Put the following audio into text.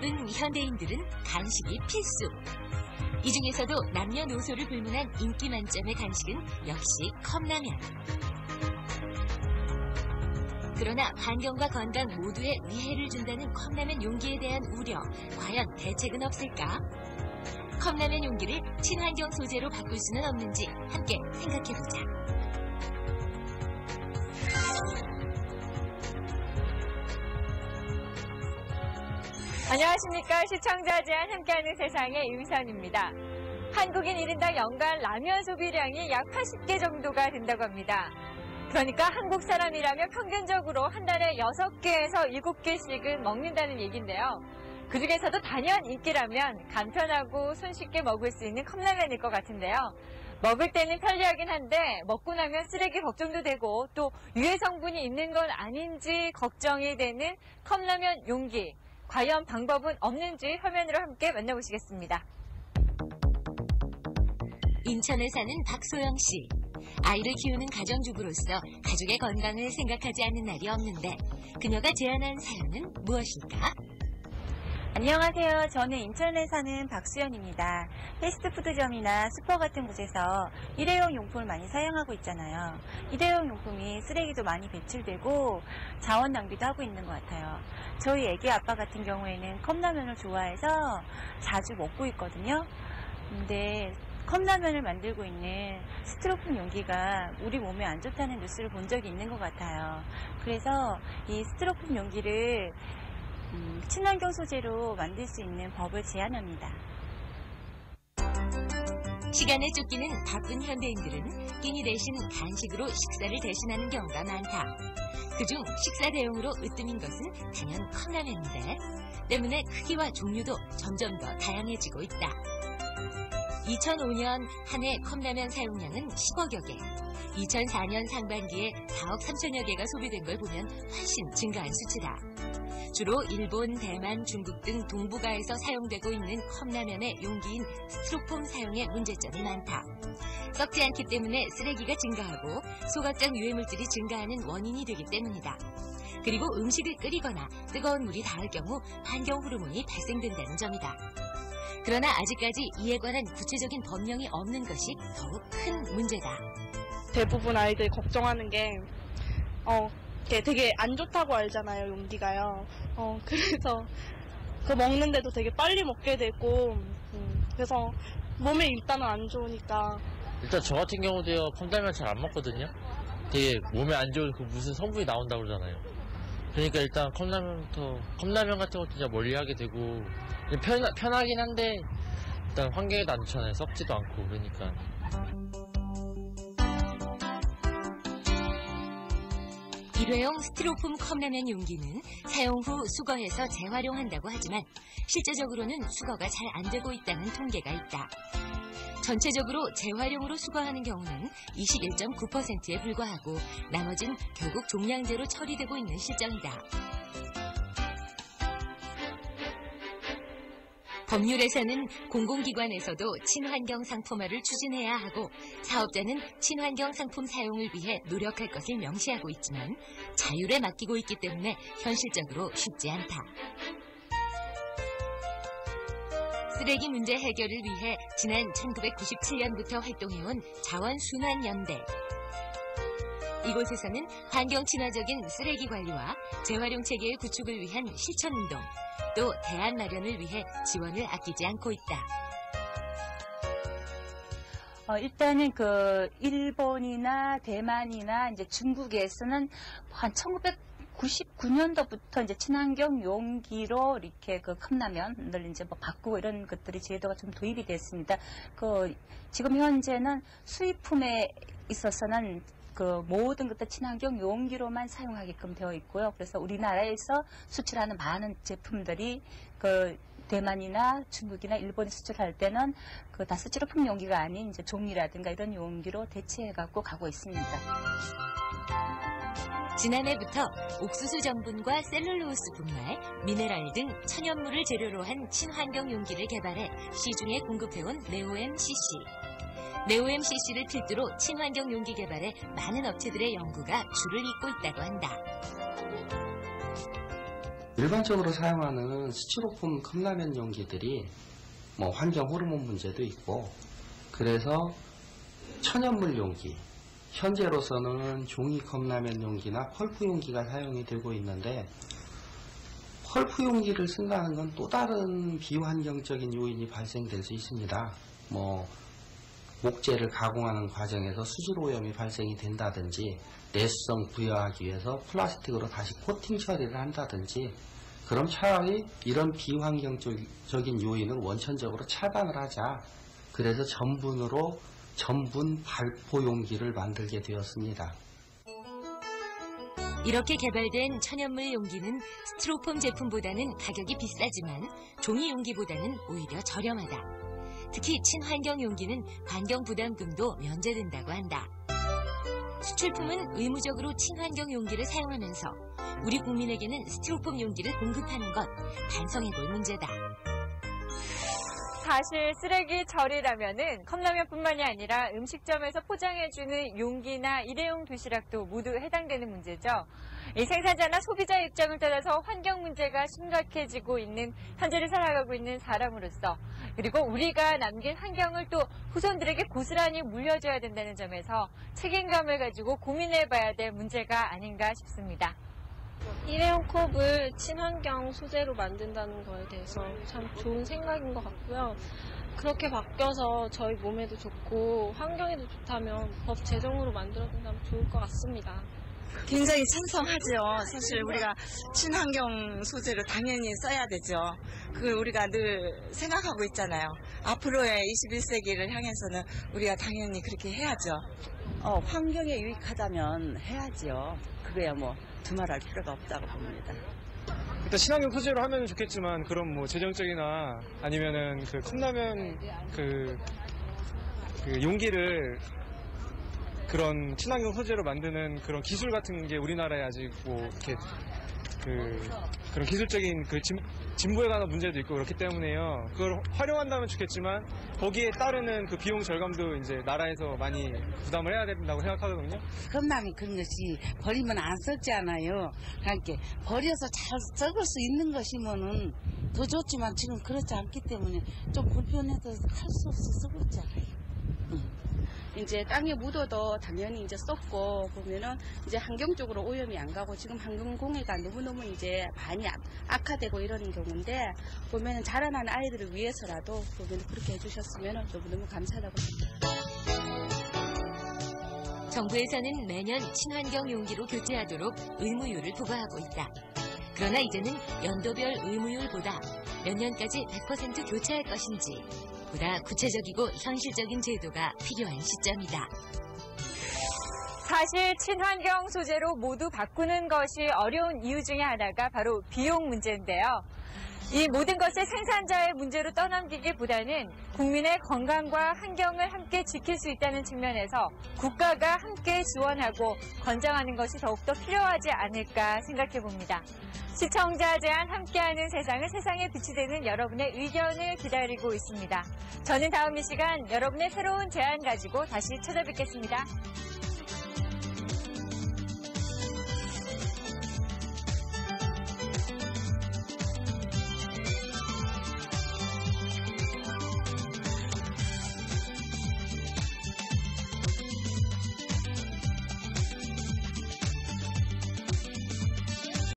바쁜 현대인들은 간식이 필수. 이 중에서도 남녀노소를 불문한 인기 만점의 간식은 역시 컵라면. 그러나 환경과 건강 모두에 위해를 준다는 컵라면 용기에 대한 우려, 과연 대책은 없을까? 컵라면 용기를 친환경 소재로 바꿀 수는 없는지 함께 생각해보자. 안녕하십니까. 시청자 제안 함께하는 세상의 유선입니다. 한국인 1인당 연간 라면 소비량이 약 80개 정도가 된다고 합니다. 그러니까 한국 사람이라면 평균적으로 한 달에 6개에서 7개씩은 먹는다는 얘기인데요. 그중에서도 단연 인기라면 간편하고 손쉽게 먹을 수 있는 컵라면일 것 같은데요. 먹을 때는 편리하긴 한데 먹고 나면 쓰레기 걱정도 되고 또 유해 성분이 있는 건 아닌지 걱정이 되는 컵라면 용기. 과연 방법은 없는지 화면으로 함께 만나보시겠습니다. 인천에 사는 박소영 씨. 아이를 키우는 가정주부로서 가족의 건강을 생각하지 않는 날이 없는데 그녀가 제안한 사연은 무엇일까? 안녕하세요. 저는 인천에 사는 박수연입니다. 패스트푸드점이나 슈퍼 같은 곳에서 일회용 용품을 많이 사용하고 있잖아요. 일회용 용품이 쓰레기도 많이 배출되고 자원 낭비도 하고 있는 것 같아요. 저희 애기 아빠 같은 경우에는 컵라면을 좋아해서 자주 먹고 있거든요. 근데 컵라면을 만들고 있는 스티로폼 용기가 우리 몸에 안 좋다는 뉴스를 본 적이 있는 것 같아요. 그래서 이 스티로폼 용기를 친환경 소재로 만들 수 있는 법을 제안합니다. 시간에 쫓기는 바쁜 현대인들은 끼니 대신 간식으로 식사를 대신하는 경우가 많다. 그중 식사 대용으로 으뜸인 것은 단연 컵라면인데 때문에 크기와 종류도 점점 더 다양해지고 있다. 2005년 한 해 컵라면 사용량은 10억여 개, 2004년 상반기에 4억 3천여 개가 소비된 걸 보면 훨씬 증가한 수치다. 주로 일본, 대만, 중국 등 동북아에서 사용되고 있는 컵라면의 용기인 스티로폼 사용에 문제점이 많다. 썩지 않기 때문에 쓰레기가 증가하고 소각장 유해물질이 증가하는 원인이 되기 때문이다. 그리고 음식을 끓이거나 뜨거운 물이 닿을 경우 환경 호르몬이 발생된다는 점이다. 그러나 아직까지 이에 관한 구체적인 법령이 없는 것이 더욱 큰 문제다. 대부분 아이들이 걱정하는 게 되게 안 좋다고 알잖아요, 용기가요. 그래서 그거 먹는데도 되게 빨리 먹게 되고 그래서 몸에 일단은 안 좋으니까. 일단 저 같은 경우도요, 컵라면 잘 안 먹거든요. 되게 몸에 안 좋은 그 무슨 성분이 나온다고 그러잖아요. 그러니까 일단 컵라면 같은 것도 진짜 멀리하게 되고 편하긴 한데 일단 환경에도 안 좋잖아요. 썩지도 않고 그러니까. 일회용 스티로폼 컵라면 용기는 사용 후 수거해서 재활용한다고 하지만 실제적으로는 수거가 잘 안 되고 있다는 통계가 있다. 전체적으로 재활용으로 수거하는 경우는 21.9%에 불과하고 나머진 결국 종량제로 처리되고 있는 실정이다. 법률에서는 공공기관에서도 친환경 상품화를 추진해야 하고 사업자는 친환경 상품 사용을 위해 노력할 것을 명시하고 있지만 자율에 맡기고 있기 때문에 현실적으로 쉽지 않다. 쓰레기 문제 해결을 위해 지난 1997년부터 활동해온 자원순환연대. 이곳에서는 환경 친화적인 쓰레기 관리와 재활용 체계의 구축을 위한 실천운동, 또 대안 마련을 위해 지원을 아끼지 않고 있다. 일단은 일본이나 대만이나 이제 중국에서는 한 1999년도부터 이제 친환경 용기로 이렇게 컵라면을 이제 바꾸고 이런 것들이 제도가 좀 도입이 됐습니다. 지금 현재는 수입품에 있어서는 모든 것들 친환경 용기로만 사용하게끔 되어 있고요. 그래서 우리나라에서 수출하는 많은 제품들이 대만이나 중국이나 일본에 수출할 때는 다 스티로폼 용기가 아닌 이제 종이라든가 이런 용기로 대체해갖고 가고 있습니다. 지난해부터 옥수수 전분과 셀룰로스 분말, 미네랄 등 천연물을 재료로 한 친환경 용기를 개발해 시중에 공급해온 네오엠CC. 네오엠CC를 필두로 친환경 용기 개발에 많은 업체들의 연구가 줄을 잇고 있다고 한다. 일반적으로 사용하는 스티로폼 컵라면 용기들이 뭐 환경 호르몬 문제도 있고, 그래서 천연물 용기, 현재로서는 종이 컵라면 용기나 펄프 용기가 사용이 되고 있는데, 펄프 용기를 쓴다는 건 또 다른 비환경적인 요인이 발생될 수 있습니다. 뭐 목재를 가공하는 과정에서 수질 오염이 발생이 된다든지, 내수성 부여하기 위해서 플라스틱으로 다시 코팅 처리를 한다든지, 그럼 차라리 이런 비환경적인 요인을 원천적으로 차단을 하자. 그래서 전분 발포 용기를 만들게 되었습니다. 이렇게 개발된 천연물 용기는 스티로폼 제품보다는 가격이 비싸지만 종이 용기보다는 오히려 저렴하다. 특히 친환경 용기는 환경 부담금도 면제된다고 한다. 수출품은 의무적으로 친환경 용기를 사용하면서 우리 국민에게는 스티로폼 용기를 공급하는 것, 반성해볼 문제다. 사실 쓰레기 처리라면은 컵라면뿐만이 아니라 음식점에서 포장해주는 용기나 일회용 도시락도 모두 해당되는 문제죠. 이 생산자나 소비자 입장을 떠나서 환경 문제가 심각해지고 있는 현재를 살아가고 있는 사람으로서, 그리고 우리가 남긴 환경을 또 후손들에게 고스란히 물려줘야 된다는 점에서 책임감을 가지고 고민해봐야 될 문제가 아닌가 싶습니다. 일회용 컵을 친환경 소재로 만든다는 거에 대해서 참 좋은 생각인 것 같고요. 그렇게 바뀌어서 저희 몸에도 좋고 환경에도 좋다면 법 제정으로 만들어준다면 좋을 것 같습니다. 굉장히 찬성하죠. 사실 우리가 친환경 소재를 당연히 써야 되죠. 그걸 우리가 늘 생각하고 있잖아요. 앞으로의 21세기를 향해서는 우리가 당연히 그렇게 해야죠. 환경에 유익하다면 해야지요. 그거야 뭐 두말할 필요가 없다고 봅니다. 일단 친환경 소재로 하면 좋겠지만, 그런 뭐 재정적이나 아니면은 그 컵라면 그 용기를 그런 친환경 소재로 만드는 그런 기술 같은 게 우리나라에 아직 뭐 이렇게 그런 기술적인 진보에 관한 문제도 있고 그렇기 때문에요. 그걸 활용한다면 좋겠지만, 거기에 따르는 그 비용 절감도 이제 나라에서 많이 부담을 해야 된다고 생각하거든요. 컵라면 그런 것이 버리면 안 썩잖아요. 그러니까 버려서 잘 썩을 수 있는 것이면은 더 좋지만 지금 그렇지 않기 때문에 좀 불편해서 할 수 없어 썩었잖아요. 이제 땅에 묻어도 당연히 이제 썩고, 보면은 이제 환경적으로 오염이 안 가고, 지금 환경 공해가 너무너무 이제 많이 악화되고 이러는 경우인데, 보면은 자라나는 아이들을 위해서라도 보면 그렇게 해주셨으면 너무너무 감사하다고 생각합니다. 정부에서는 매년 친환경 용기로 교체하도록 의무율을 부과하고 있다. 그러나 이제는 연도별 의무율보다 몇 년까지 100% 교체할 것인지 보다 구체적이고 현실적인 제도가 필요한 시점이다. 사실 친환경 소재로 모두 바꾸는 것이 어려운 이유 중에 하나가 바로 비용 문제인데요. 이 모든 것을 생산자의 문제로 떠넘기기보다는 국민의 건강과 환경을 함께 지킬 수 있다는 측면에서 국가가 함께 지원하고 권장하는 것이 더욱더 필요하지 않을까 생각해 봅니다. 시청자 제안 함께하는 세상을 세상에 빛이 되는 여러분의 의견을 기다리고 있습니다. 저는 다음 이 시간 여러분의 새로운 제안 가지고 다시 찾아뵙겠습니다.